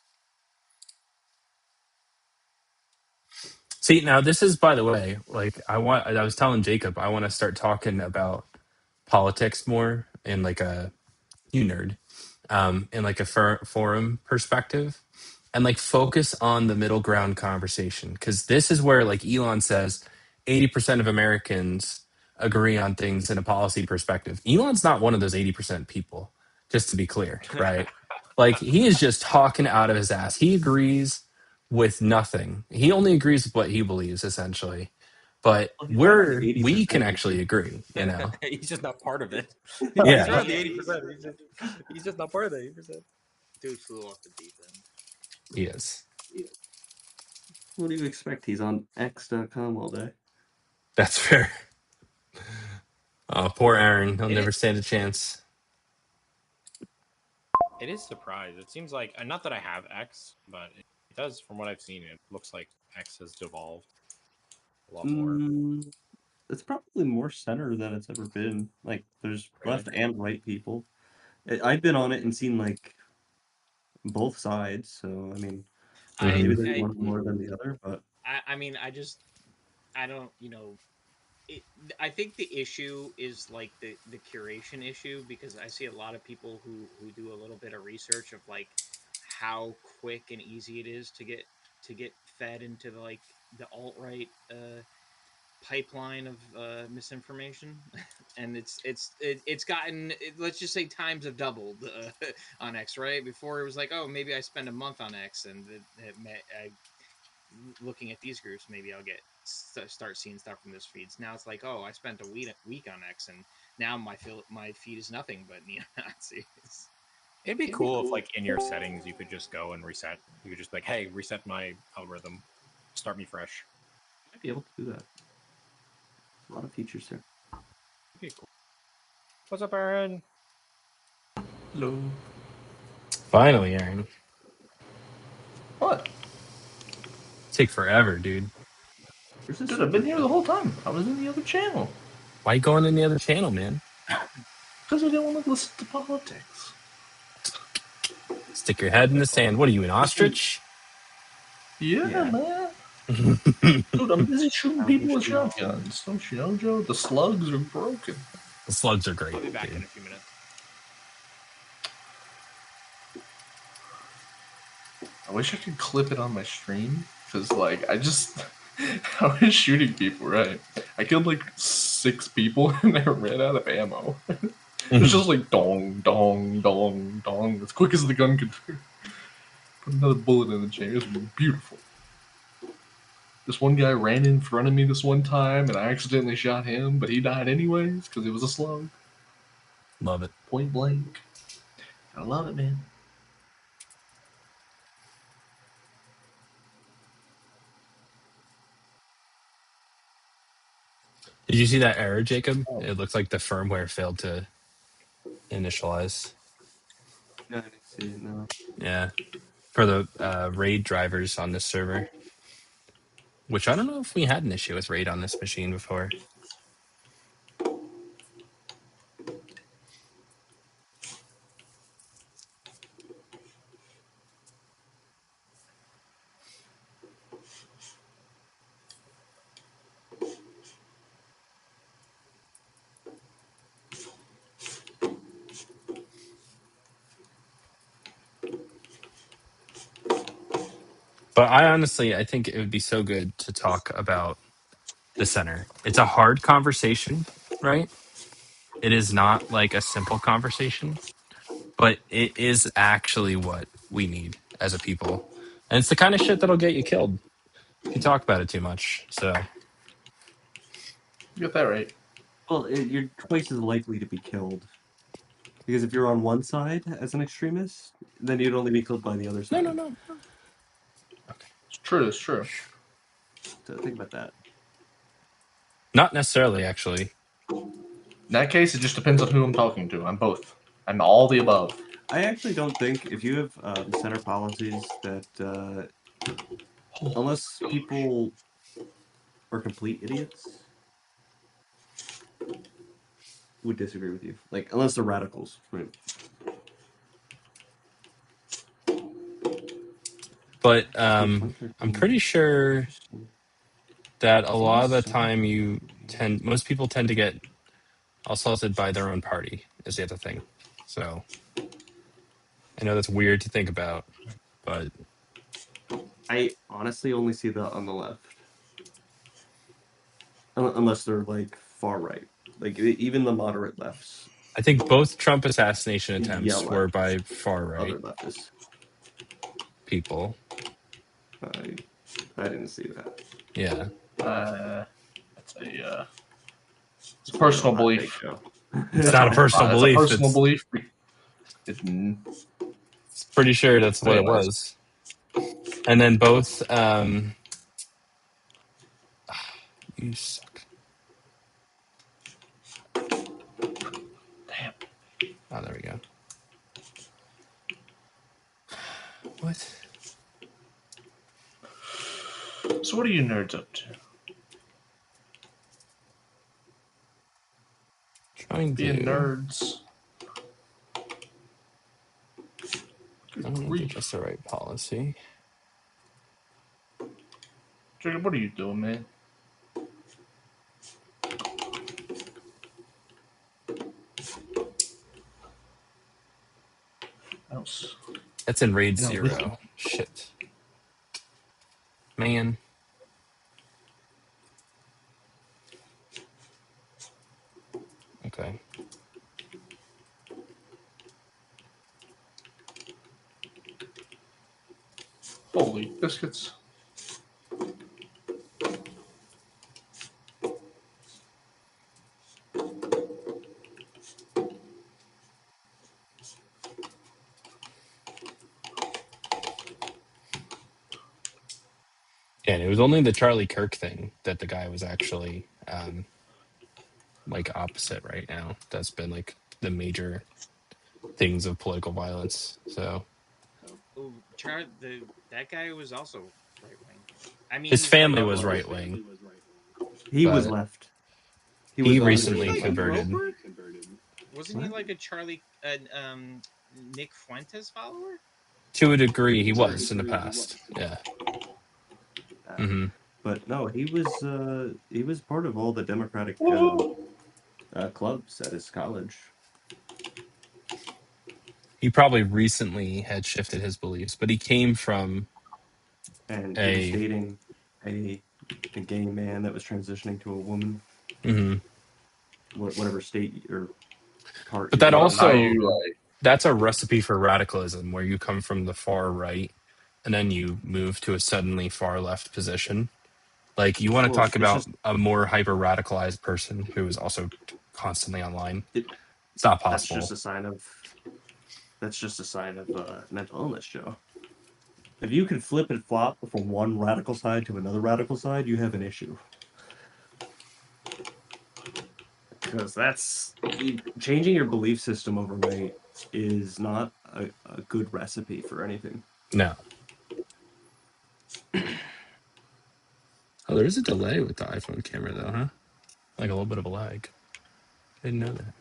See, now this is, by the way, like I was telling Jacob, I want to start talking about politics more in like a you nerd, in like a forum perspective, and like focus on the middle ground conversation, because this is where like Elon says 80% of Americans agree on things in a policy perspective. Elon's not one of those 80% people, just to be clear, right? Like he is just talking out of his ass. He agrees with nothing. He only agrees with what he believes, essentially. But Well, he's right on the we can 80%. actually agree, you know. He's just not part of it. He's Yeah, right on the Yeah, 80%. He's just not part of the 80%. dude flew off the deep end. he is. What do you expect? He's on X.com all day. That's fair. Oh, poor Aaron. He'll It never is, stand a chance. it is surprised. It seems like, not that I have X, but it does, from what I've seen, it looks like X has devolved a lot more. Mm, it's probably more center than it's ever been. Like, there's Really? left and right people. I've been on it and seen like both sides, so I mean, Hmm. maybe there's one more than the other, but I mean, I don't, it, I think the issue is like the curation issue, because I see a lot of people who do a little bit of research of like how quick and easy it is to get fed into the alt right pipeline of misinformation, and it's gotten let's just say times have doubled on X. Right before, it was like, oh, maybe I spend a month on X, and I looking at these groups, maybe I'll get start seeing stuff from this feeds. Now it's like, oh, I spent a week on X, and now my feed is nothing but neo Nazis. It'd be cool if, like, in your settings, you could just go and reset. You could just be like, hey, reset my algorithm. Start me fresh. I might be able to do that. A lot of features there. It'd be cool. What's up, Aaron? Hello. Finally, Aaron. What? Take forever, dude. Where's this Dude, I've been here the whole time. I was in the other channel. Why you going in the other channel, man? Because I didn't want to listen to politics. Stick your head in the sand. What are you, an ostrich? Yeah, Yeah. man. The Dude, I'm busy shooting How people we with should know. shotguns. Don't you know, Joe? The slugs are broken. slugs are great, I'll be back dude. in a few minutes. I wish I could clip it on my stream. Because, like, I was shooting people, right? I killed, like, 6 people and I ran out of ammo. It was just like dong, dong, dong, dong, as quick as the gun could put another bullet in the chamber. It was beautiful. This one guy ran in front of me this one time, and I accidentally shot him, but he died anyways because it was a slug. Love it. point blank. I love it, man. Did you see that error, Jacob? Oh. It looks like the firmware failed to initialize. Yeah, I didn't see it. No. Yeah, for the RAID drivers on this server, which I don't know if we had an issue with RAID on this machine before. But I think it would be so good to talk about the center. It's a hard conversation, right? It is not like a simple conversation, but it is actually what we need as a people. And it's the kind of shit that'll get you killed if you talk about it too much. So, You got that right. Well, you're twice as likely to be killed because if you're on one side as an extremist, then you'd only be killed by the other no, no, side. no. Okay. It's true. It's true. So think about that. Not necessarily, actually. In that case, it just depends on who I'm talking to. I'm both. I'm all the above. I actually don't think if you have center policies that Oh, unless people are complete idiots, would disagree with you. Like unless they're radicals, right? But Ooh, I'm 2013. pretty sure Interesting. that a Is he lot of the so time weird? most people tend to get assaulted by their own party, is the other thing. So I know that's weird to think about, but I honestly only see that on the left, unless they're like far right. Like even the moderate lefts I think both Trump assassination attempts yell were at by far other right leftists. people. I I didn't see that. Yeah. that's a it's a It's kind of a personal hot take, belief. though. It's That's not a personal that's a belief. personal belief. It's It's pretty sure that's what it anyways. was. And then both you suck. Damn. Oh, there we go. What? So what are you nerds up to? Trying Being to nerds. I Good don't know if that's grief. the right policy. Jacob, what are you doing, man? Else. That's in RAID No, listen. 0. Shit. Man. Okay. Holy biscuits. Yeah, and it was only the Charlie Kirk thing that the guy was actually like opposite right now. That's been like the major things of political violence. So Oh, that guy was also right wing. I mean, his he's like family No, was well, right wing, he was but left. He he was wasn't he recently like a 100% left. converted. groper? Wasn't he What? like a Nick Fuentes follower? To a degree, he was in the past. Yeah. Uh, Hmm. but no, he was part of all the Democratic clubs at his college, He probably recently had shifted his beliefs, but he came from and he was a. dating a a gay man that was transitioning to a woman, Mhm. whatever state or part But you're that I love how from. also you like. that's a recipe for radicalism where you come from the far right and then you move to a suddenly far left position. Like you want to Well, talk it's about just a more hyper radicalized person who is also constantly online. It's not That's possible. just a sign of mental illness, Joe. If you can flip and flop from one radical side to another radical side, you have an issue. Because changing your belief system overnight is not a good recipe for anything. No. Oh, there is a delay with the iPhone camera, though, huh? Like a little bit of a lag. I didn't know that.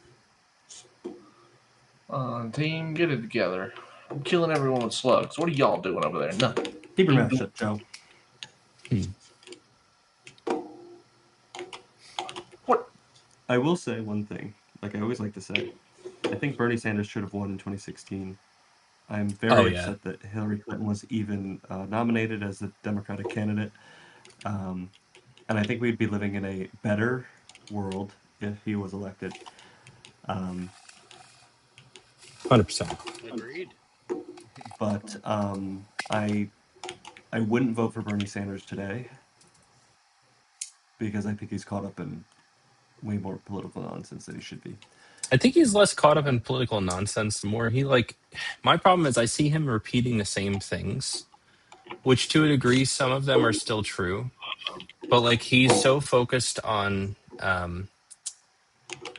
Team, get it together. I'm killing everyone with slugs. What are y'all doing over there? Nothing. Keep your mouth shut, Joe. What? I will say one thing, like I always like to say. I think Bernie Sanders should have won in 2016. I'm Oh very yeah. upset that Hillary Clinton was even nominated as the Democratic candidate. And I think we'd be living in a better world if he was elected. 100%. Agreed. But I wouldn't vote for Bernie Sanders today because I think he's caught up in way more political nonsense than he should be. I think he's less caught up in political nonsense. The more he like, my problem is I see him repeating the same things, which to a degree, some of them are still true. But like he's so focused on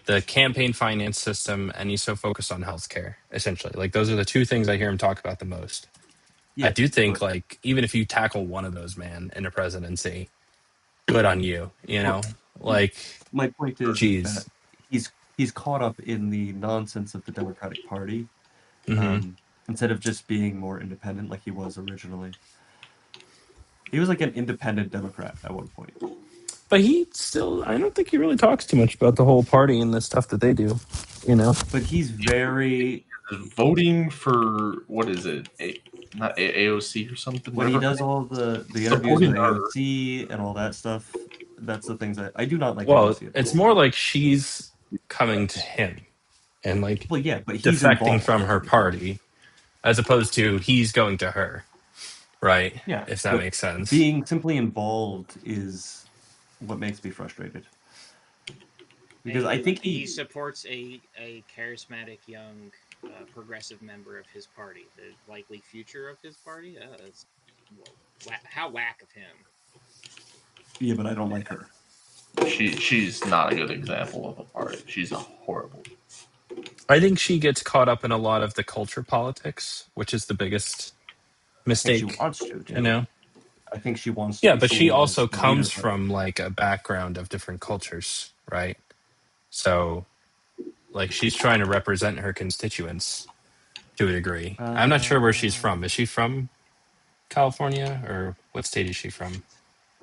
the campaign finance system and he's so focused on healthcare, essentially. Like those are the two things I hear him talk about the most. I Yeah, do think but like even if you tackle one of those, man, in a presidency, good on you, you well, know? Like, my point is that geez. he's caught up in the nonsense of the Democratic Party Hmm. instead of just being more independent like he was originally. He was like an independent Democrat at one point. But he still, I don't think he really talks too much about the whole party and the stuff that they do, you know? But he's very Voting for what is it? Not AOC or something. when he Whatever. does all the interviews Supporting with her. AOC and all that stuff. That's the things that I do not like Well, AOC at it's all. more like she's coming to him and like Well, yeah, but he's defecting from involved. her party as opposed to he's going to her, right? Yeah, If that but makes sense. being simply involved is what makes me frustrated. Because I think He supports a charismatic young progressive member of his party, the likely future of his party. That's how whack of him. yeah, but I don't like her. She's not a good example of a party. She's a horrible. I think she gets caught up in a lot of the culture politics, which is the biggest I think she mistake, wants to you too. know? I think she wants to Yeah, be but she seen also as the leader, comes but from like a background of different cultures, right? So like she's trying to represent her constituents to a degree. I'm not sure where she's uh, from. Is she from California or what state is she from?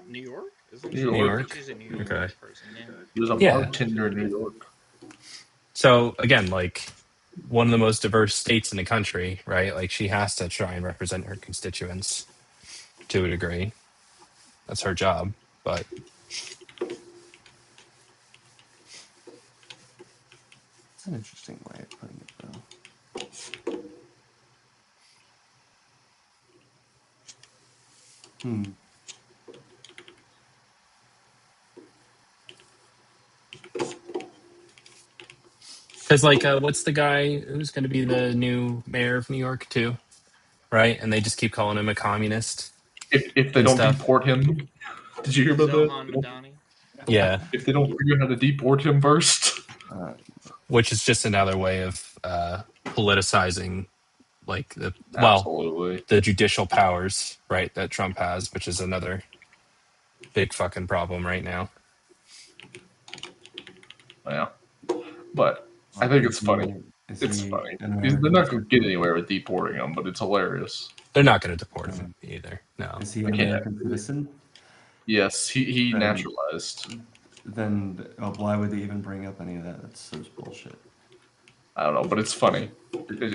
New York, isn't New she? I New think York. York? she's a New York Okay. person. Yeah. He was a Yeah. bartender in New York. So again, like one of the most diverse states in the country, right? Like she has to try and represent her constituents to a degree. That's her job. But it's an interesting way of putting it, though. Hmm. because like what's the guy who's going to be the new mayor of New York too, right? And they just keep calling him a communist If they and don't stuff. deport him, did you hear about that? Zohan Madani. Yeah, If they don't figure out how to deport him first. Uh, which is just another way of politicizing like Absolutely. the judicial powers, right, that Trump has, which is another big fucking problem right now. Yeah. But I think it's is he funny. is It's he funny. an They're American not going to get citizen? anywhere with deporting him, but it's hilarious. They're not going to deport him Um, either. No. is he I an can't. American citizen? Yes, he Then naturalized. why would they even bring up any of that? That's so bullshit. I don't know, but it's funny.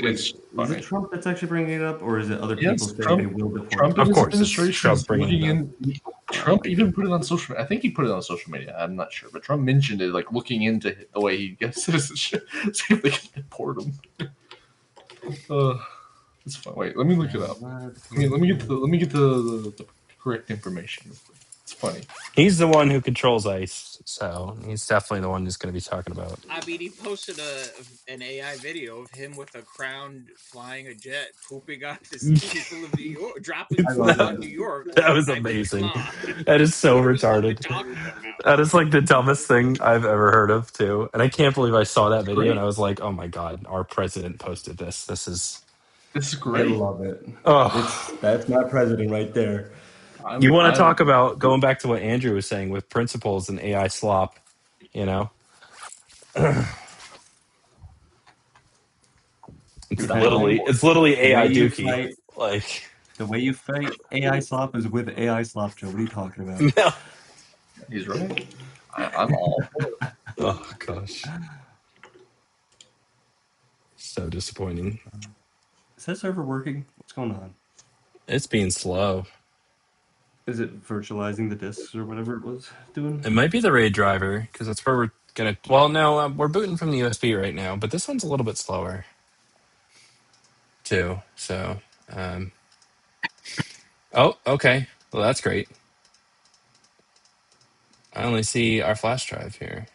Wait, It's is it funny. Trump that's actually bringing it up, or is it other people Yes, saying they will deport Trump and Of him? his course, it's administration Trump is bringing looking it up. in. Trump even put it on social. I think he put it on social media. I'm not sure, but Trump mentioned it, like looking into the way he gets citizenship, see if they can deport him. It's fun. Wait, let me look it up. Let me get the correct information real quick. It's funny. He's the one who controls ice, so he's definitely the one who's going to be talking about. I mean, he posted an AI video of him with a crown flying a jet, pooping on the people of New York, dropping I love poop that. on New York. That Like, was I mean, come amazing. on. That is so What are we fucking retarded. talking about? That is like the dumbest thing I've ever heard of, too. And I can't believe I saw that It's video and great. I was like, oh my God, our president posted this. This is. This is I great. love it. Oh, That's my president right there. you want to I'm talk about going back to what Andrew was saying with principles and AI slop, you know? dude. I'm on board. It's literally The way AI you dookie. fight, Like, the way you fight AI slop is with AI slop, Joe. What are you talking about? no. He's right. I'm all for it. Oh gosh, so disappointing. Is that server working? What's going on? It's being slow. Is it virtualizing the disks or whatever it was doing? It might be the RAID driver because that's where we're gonna. Well, no, we're booting from the USB right now, but this one's a little bit slower too. So, um, oh, okay. Well, that's great. I only see our flash drive here.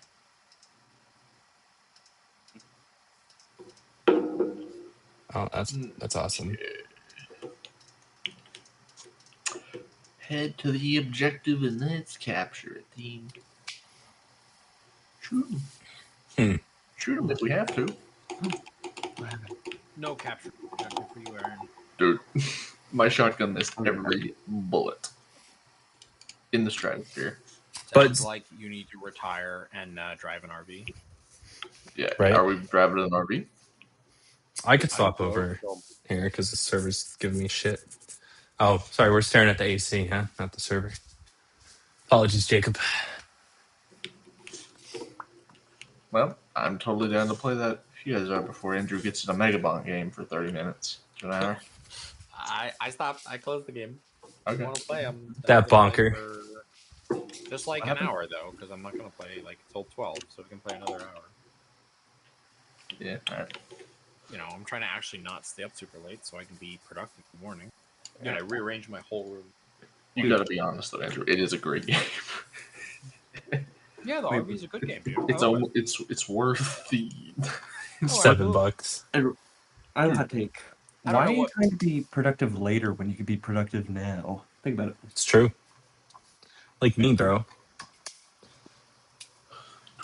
Oh, that's awesome. Head to the objective and let's capture it, team. Shoot 'em. Hmm. Shoot 'em if we have to. No capture objective for you, Aaron. Dude, my shotgun missed every bullet in the stratosphere. But Sounds like you need to retire and drive an RV. Yeah. right, Are we driving an RV? I could I swap hope over so. here because the server's giving me shit. Oh, sorry, we're staring at the AC, huh? Not the server. Apologies, Jacob. Well, I'm totally down to play that if you guys are before Andrew gets in a Megabomb game for 30 minutes to an hour. I stopped. I closed the game. If you Okay. want to play, I'm down That to play bonker. for just like What an happened? hour though, because I'm not gonna play like till 12, so we can play another hour. Yeah. All right. You know, I'm trying to actually not stay up super late so I can be productive in the morning. Dude, I rearranged my whole room. You got to be honest though, Andrew. It is a great game. Yeah, the Wait, RV is a good game, dude. It's I love it. it's worth the. Oh, I $7. I have a hot take. I don't Why know are you what. trying to be productive later when you could be productive now? Think about it. It's true. Like me, bro.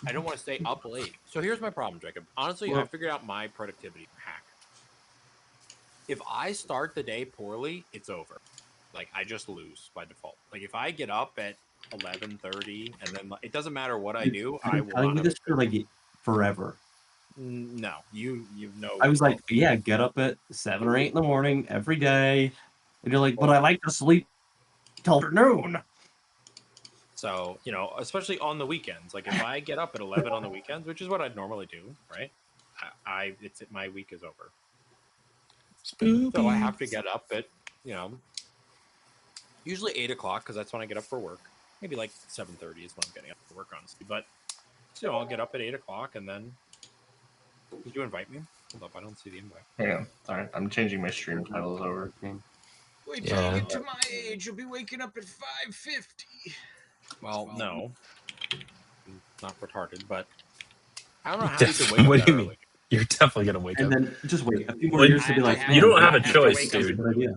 I don't want to stay up late. So here's my problem, Jacob. Honestly, I Well, figured out my productivity hack. If I start the day poorly, it's over. Like I just lose by default. Like if I get up at 11:30 and then it doesn't matter what I dude, do, I've I been will telling not you have a this for good like day. forever. No, you know I was well. like, yeah, get up at 7 or 8 in the morning every day. And you're like, but Well, I like to sleep till noon. so you know, especially on the weekends. Like if I get up at 11 on the weekends, which is what I'd normally do, right? I it's my week is over. So I Spoopy. have to get up at you know usually 8 o'clock because that's when I get up for work. Maybe like 7:30 is when I'm getting up for work, honestly. But so I'll get up at 8 o'clock and then did you invite me? Hold up, I don't see the invite. Hang on. All right. I'm changing my stream titles over. Wait till you Yeah. get to my age. You'll be waking up at 5:50. Well, no, not retarded, but I don't know how you can wake up What that do you mean? early. You're definitely gonna wake And up. then just wait a few more When years to be like, you man, don't have a I have to choice, wake up. that's a dude. good idea.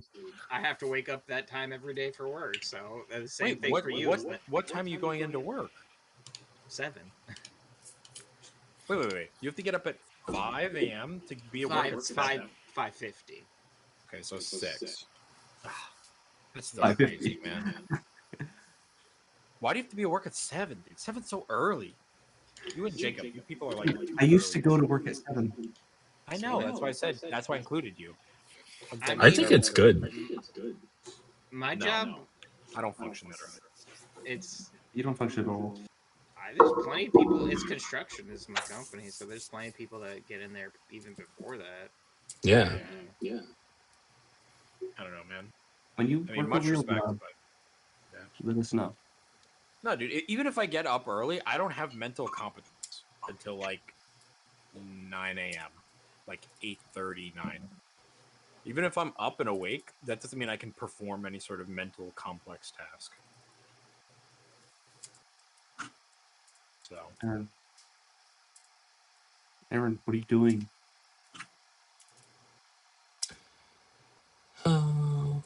I have to wake up that time every day for work. So the same Wait, thing what? for you. What time are you going into work? 7. Wait. You have to get up at 5 a.m. to be at work at 7. 5:50. Okay, so 6. That's still 5:50. crazy, man. Why do you have to be at work at 7? Dude? 7's so early. You and Jacob, you people are like I used to early. go to work at 7. I know. That's why I said. That's why I included you. I'm I saying I that's mean, think terrible. it's good. my No, job, I don't function that early. it's You don't function at all. there's plenty of people. It's construction. This is my company, so there's plenty of people that get in there even before that. Yeah. I don't know, man. When you I mean, work a much real respect, job, but yeah. let us know. No, dude. Even if I get up early, I don't have mental competence until like 9 a.m., like 8:39. Even if I'm up and awake, that doesn't mean I can perform any sort of mental complex task. So Aaron, what are you doing? Oh,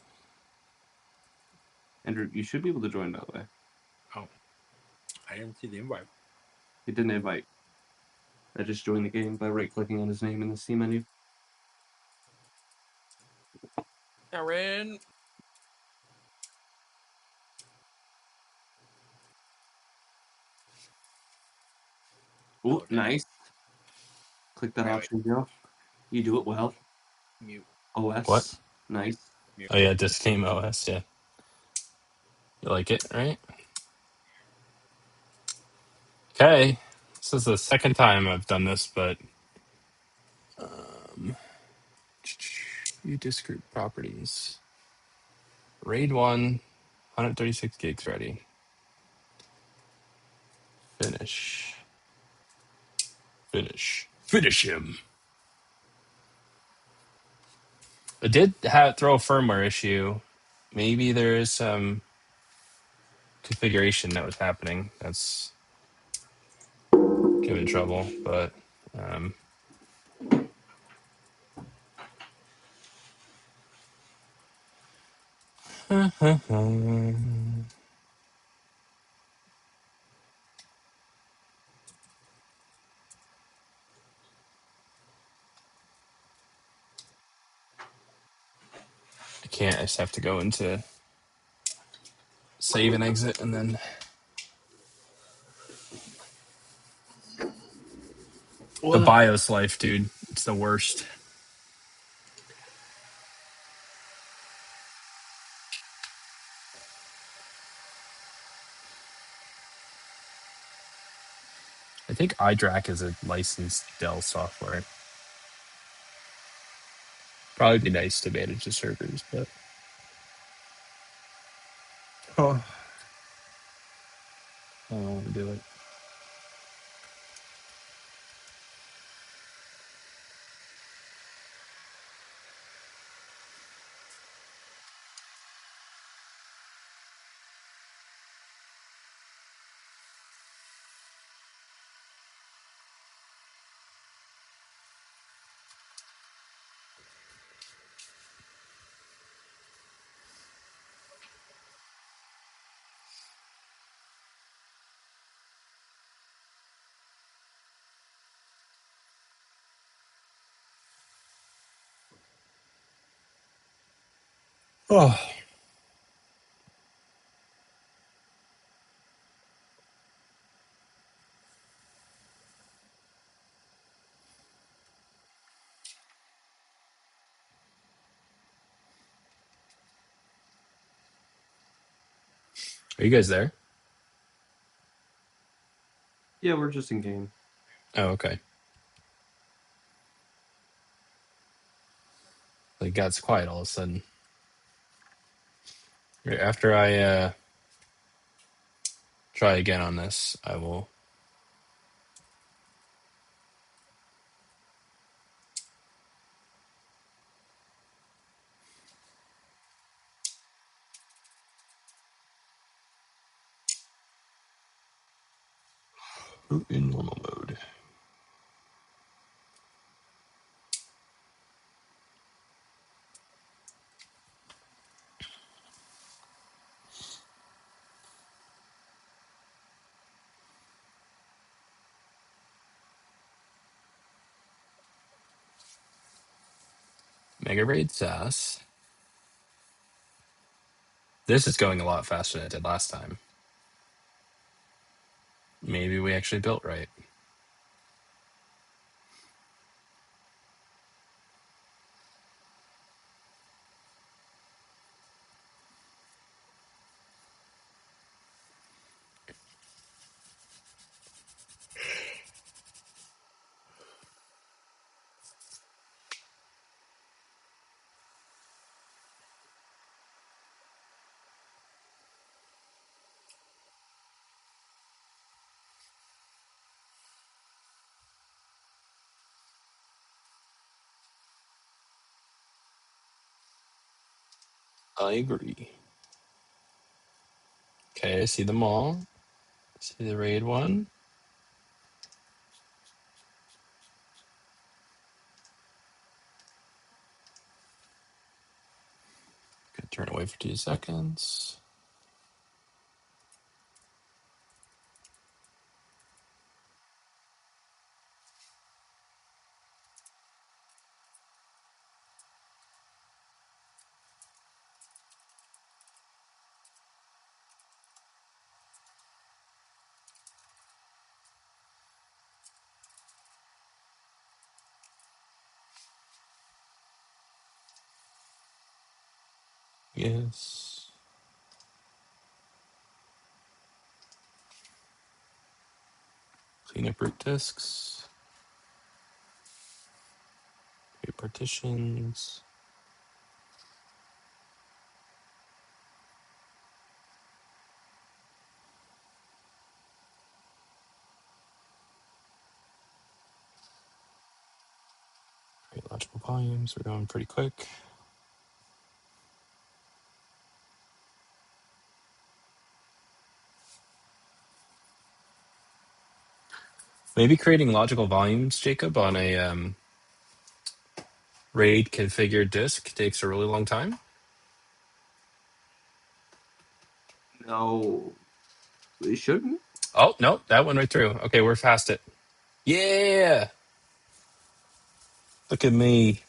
Andrew, you should be able to join, by the way. oh, I didn't see the invite. He didn't invite. I just joined the game by right-clicking on his name in the Steam menu. Aaron. Oh, Hello, Daniel. nice. Click that Wait. option, Joe. You do it well. Mute. what? OS. Nice. Mute. Oh yeah, disc game OS. Yeah, you like it, right? Okay, this is the second time I've done this, but view disk group properties. RAID 1, 136 gigs ready. Finish. Finish him. I did throw a firmware issue. Maybe there is some configuration that was happening that's giving trouble, but um, I can't. I just have to go into save and exit, and then the BIOS life, dude. It's the worst. I think iDRAC is a licensed Dell software. Probably be nice to manage the servers, but oh, I don't want to do it. Oh, are you guys there? Yeah, we're just in game. Oh, okay. Like, got quiet all of a sudden. Right after I try again on this, I will. Boot in normal mode. Mega Raid SAS. This is going a lot faster than it did last time. Maybe we actually built right. I agree. Okay, I see them all. See the raid one. Turn away for 2 seconds. Yes. Clean up root disks. Create partitions. Create logical volumes. We're going pretty quick. Maybe creating logical volumes, Jacob, on a RAID configured disk takes a really long time. No, it shouldn't. Oh, no, that went right through. Okay, we're past it. Yeah! Look at me.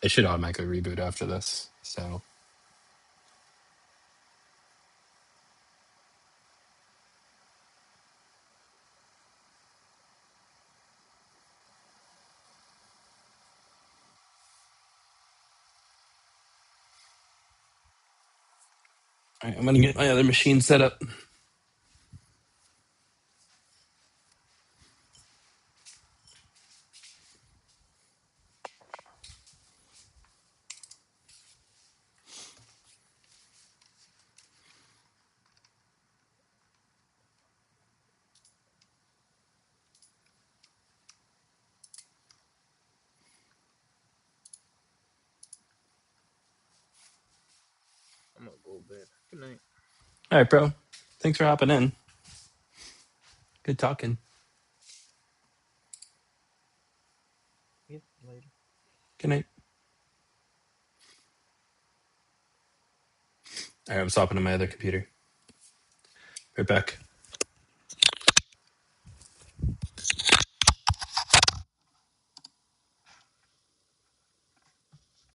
It should automatically reboot after this. So all right, I'm gonna get my other machine set up. I'm gonna go to bed. Good night. All right, bro. Thanks for hopping in. Good talking. Yep, later. Good night. All right, I'm swapping to my other computer. Right back.